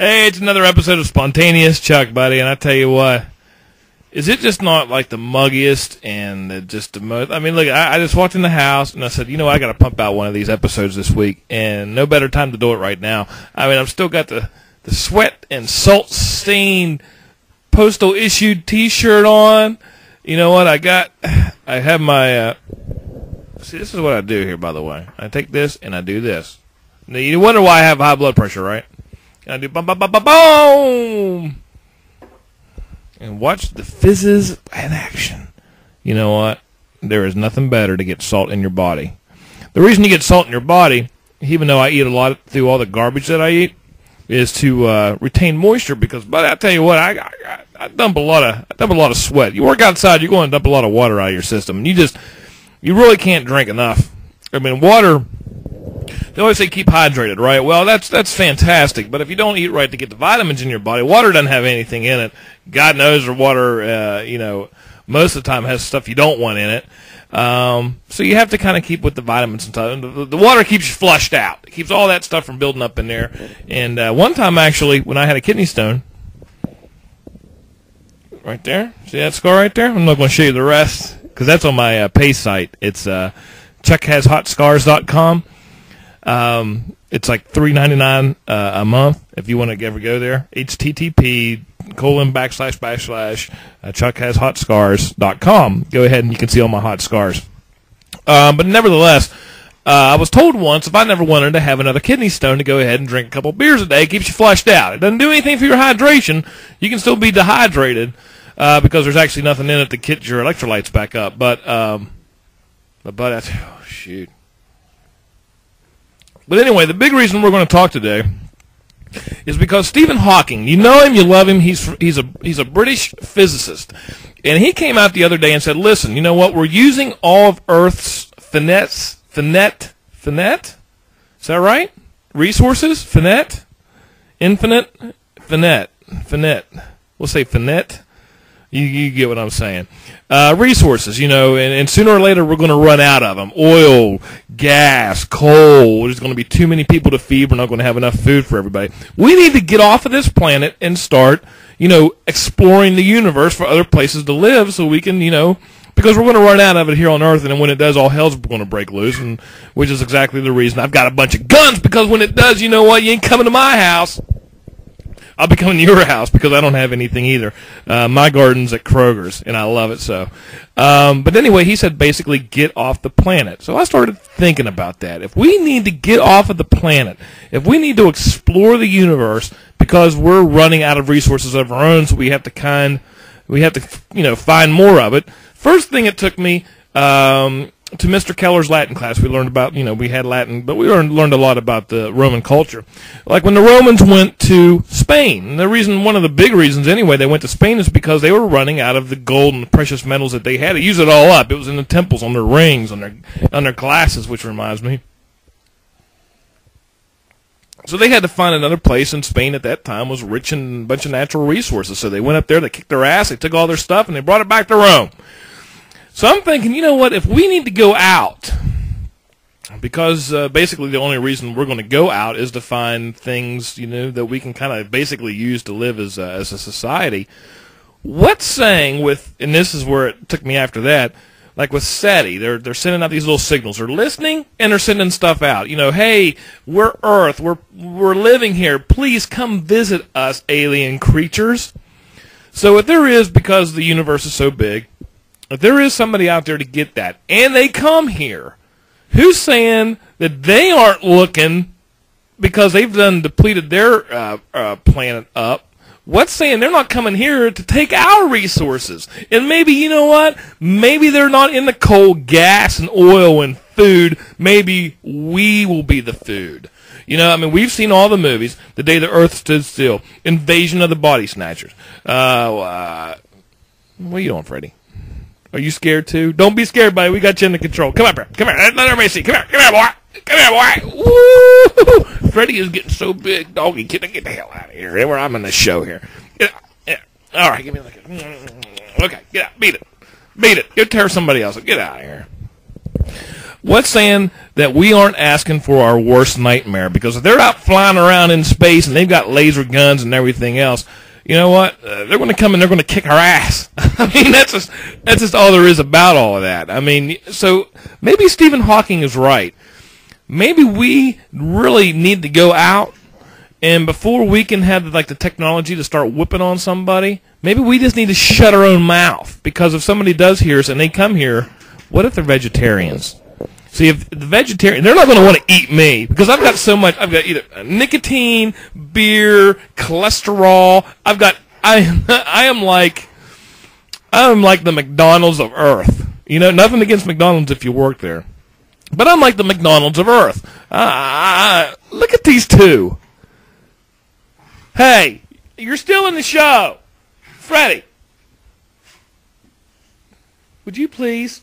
Hey, it's another episode of Spontaneous Chuck, buddy, and I tell you what, is it just not like the muggiest and just the most? I mean, look, I just walked in the house and I said, you know, I got to pump out one of these episodes this week, and no better time to do it right now. I mean, I've still got the sweat and salt stained postal issued T-shirt on. You know what? I have my. See, this is what I do here, by the way. I take this and I do this. Now, you wonder why I have high blood pressure, right? And I do boom, boom, boom, boom, boom, and watch the fizzes in action. You know what? There is nothing better to get salt in your body. The reason you get salt in your body, even though I eat a lot through all the garbage that I eat, is to retain moisture. Because, but I tell you what, I dump a lot of sweat. You work outside, you're going to dump a lot of water out of your system, and you really can't drink enough. I mean, water. They always say keep hydrated, right? Well, that's fantastic. But if you don't eat right to get the vitamins in your body, water doesn't have anything in it. God knows, or water, most of the time has stuff you don't want in it. So you have to kind of keep with the vitamins and stuff. The water keeps you flushed out. It keeps all that stuff from building up in there. And one time, actually, when I had a kidney stone, right there, see that scar right there? I'm not going to show you the rest because that's on my pay site. It's chuckhashotscars.com. It's like $3.99 a month if you want to ever go there. http:// chuckhashotscars.com. Go ahead and you can see all my hot scars. But nevertheless, I was told once if I never wanted to have another kidney stone to go ahead and drink a couple beers a day. It keeps you flushed out. It doesn't do anything for your hydration. You can still be dehydrated because there's actually nothing in it to get your electrolytes back up. But that's, oh, shoot. But anyway, the big reason we're going to talk today is because Stephen Hawking, you know him, you love him, he's a British physicist. And he came out the other day and said, listen, you know what, we're using all of Earth's finite? Is that right? Resources? Finite? Infinite? Finite. We'll say finite. You get what I'm saying. Resources, and sooner or later we're going to run out of them. Oil, gas, coal. There's going to be too many people to feed. We're not going to have enough food for everybody. We need to get off of this planet and start, exploring the universe for other places to live so we can, because we're going to run out of it here on Earth, and then when it does, all hell's going to break loose, and which is exactly the reason I've got a bunch of guns, because when it does, you know what, you ain't coming to my house. I'll be coming to your house because I don't have anything either. My garden's at Kroger's, and I love it so. But anyway, he said basically get off the planet. So I started thinking about that. If we need to get off of the planet, if we need to explore the universe because we're running out of resources of our own, so we have to find more of it. First thing it took me to Mr. Keller's Latin class. We learned about, we had Latin, but we learned a lot about the Roman culture. Like when the Romans went to Spain, and one of the big reasons anyway they went to Spain is because they were running out of the gold and the precious metals that they had to use it all up. It was in the temples, on their rings, on their glasses, which reminds me. So they had to find another place, and Spain at that time was rich in a bunch of natural resources. So they went up there, they kicked their ass, they took all their stuff, and they brought it back to Rome. So I'm thinking, you know what, if we need to go out, because basically the only reason we're going to go out is to find things, that we can kind of basically use to live as a society, what's saying with, and this is where it took me after that, like with SETI, they're sending out these little signals. They're listening, and they're sending stuff out. Hey, we're Earth, we're living here, please come visit us, alien creatures. So if there is, because the universe is so big, if there is somebody out there to get that, and they come here, who's saying that they aren't looking because they've depleted their planet up? What's saying they're not coming here to take our resources? And maybe, you know what? Maybe they're not in the coal, gas, and oil and food. Maybe we will be the food. We've seen all the movies. The Day the Earth Stood Still. Invasion of the Body Snatchers. What are you doing, Freddie? Are you scared too? Don't be scared, buddy. We got you under control. Come on, bro. Come here. Let everybody see. Come here, boy. Come here, boy. Woo! Freddie is getting so big, doggy. Get the hell out of here. I'm in the show here. Get out. Yeah. All right, give me a look. Okay, get out. Beat it. Go tear somebody else. Get out of here. What's saying that we aren't asking for our worst nightmare? Because if they're out flying around in space and they've got laser guns and everything else, you know what? They're going to come and they're going to kick our ass. I mean, that's just all there is about all of that. I mean, so maybe Stephen Hawking is right. Maybe we really need to go out, and before we can have the technology to start whipping on somebody, maybe we just need to shut our own mouth. Because if somebody does hear us and they come here, what if they're vegetarians? See, if the vegetarian, they're not going to want to eat me because I've got so much. I've got either nicotine, beer, cholesterol. I am like the McDonald's of Earth. You know, nothing against McDonald's if you work there, but I'm like the McDonald's of Earth. Look at these two. Hey, you're still in the show, Freddie. Would you please?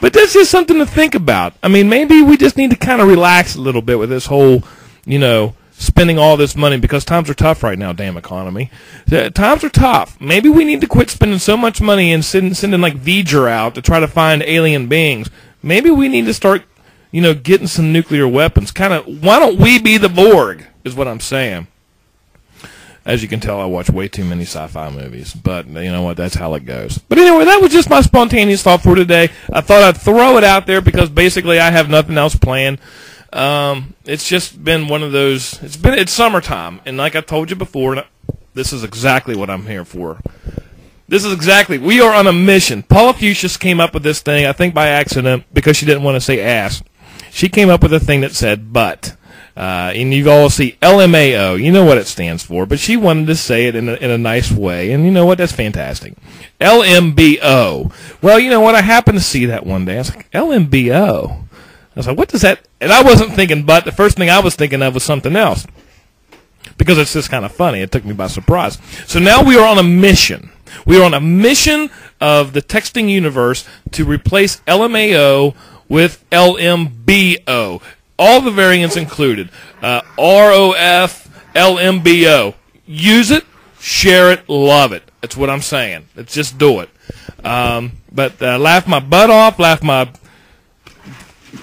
But that's just something to think about. I mean, maybe we just need to kind of relax a little bit with this whole, spending all this money because times are tough right now, damn economy. Times are tough. Maybe we need to quit spending so much money and sending like V'ger out to try to find alien beings. Maybe we need to start, getting some nuclear weapons. Why don't we be the Borg is what I'm saying. As you can tell, I watch way too many sci-fi movies, but you know what? That's how it goes. But anyway, that was just my spontaneous thought for today. I thought I'd throw it out there because basically I have nothing else planned. It's just been one of those. It's summertime, and like I told you before, this is exactly what I'm here for. We are on a mission. Paulafucious came up with this thing, I think by accident, because she didn't want to say ass. She came up with a thing that said butt. And you all see LMAO. You know what it stands for, but she wanted to say it in a nice way, and you know what? That's fantastic. LMBO. Well, you know what? I happened to see that one day. I was like, LMBO. I was like, what does that? And I wasn't thinking butt. The first thing I was thinking of was something else because it's just kind of funny. It took me by surprise. So now we are on a mission. We are on a mission of the texting universe to replace LMAO with LMBO. All the variants included. ROF, LMBO. Use it, share it, love it. That's what I'm saying. Let's just do it. But laugh my butt off, laugh my,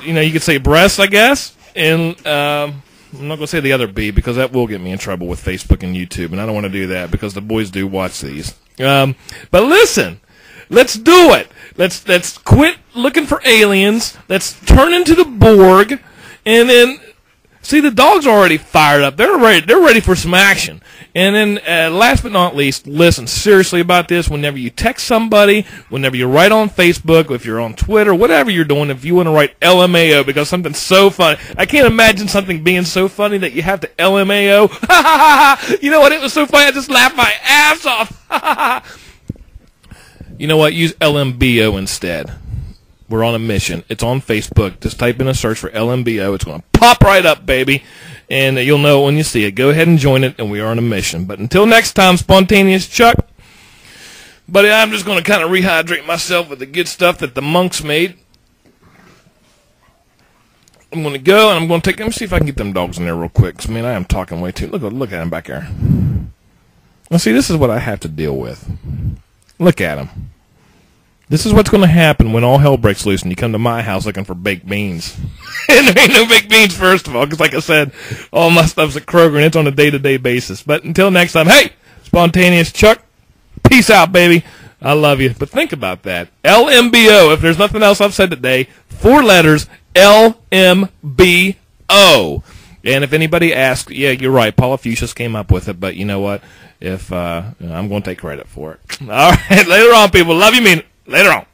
you could say breasts, I guess. And I'm not going to say the other B because that will get me in trouble with Facebook and YouTube. And I don't want to do that because the boys do watch these. But listen. Let's do it. Let's quit looking for aliens. Let's turn into the Borg. And then, see, the dogs are already fired up. They're ready for some action. And then, last but not least, listen seriously about this. Whenever you text somebody, whenever you write on Facebook, if you're on Twitter, whatever you're doing, if you want to write LMAO because something's so funny. I can't imagine something being so funny that you have to LMAO. You know what? It was so funny. I just laughed my ass off. You know what? Use LMBO instead. We're on a mission. It's on Facebook. Just type in a search for LMBO. It's going to pop right up, baby. And you'll know it when you see it. Go ahead and join it, and we are on a mission. But until next time, Spontaneous Chuck. Buddy, I'm just going to kind of rehydrate myself with the good stuff that the monks made. I'm going to go, and I'm going to let me see if I can get them dogs in there real quick. 'Cause, I am talking way too. Look at him back there. Now, see, this is what I have to deal with. Look at him. This is what's going to happen when all hell breaks loose and you come to my house looking for baked beans. And there ain't no baked beans, first of all, because like I said, all my stuff's at Kroger, and it's on a day-to-day basis. But until next time, hey, Spontaneous Chuck, peace out, baby. I love you. But think about that. LMBO, if there's nothing else I've said today, 4 letters, LMBO. And if anybody asks, yeah, you're right, Paulafucious came up with it, but you know what? I'm going to take credit for it. All right, later on, people. Love you, mean it. Later on.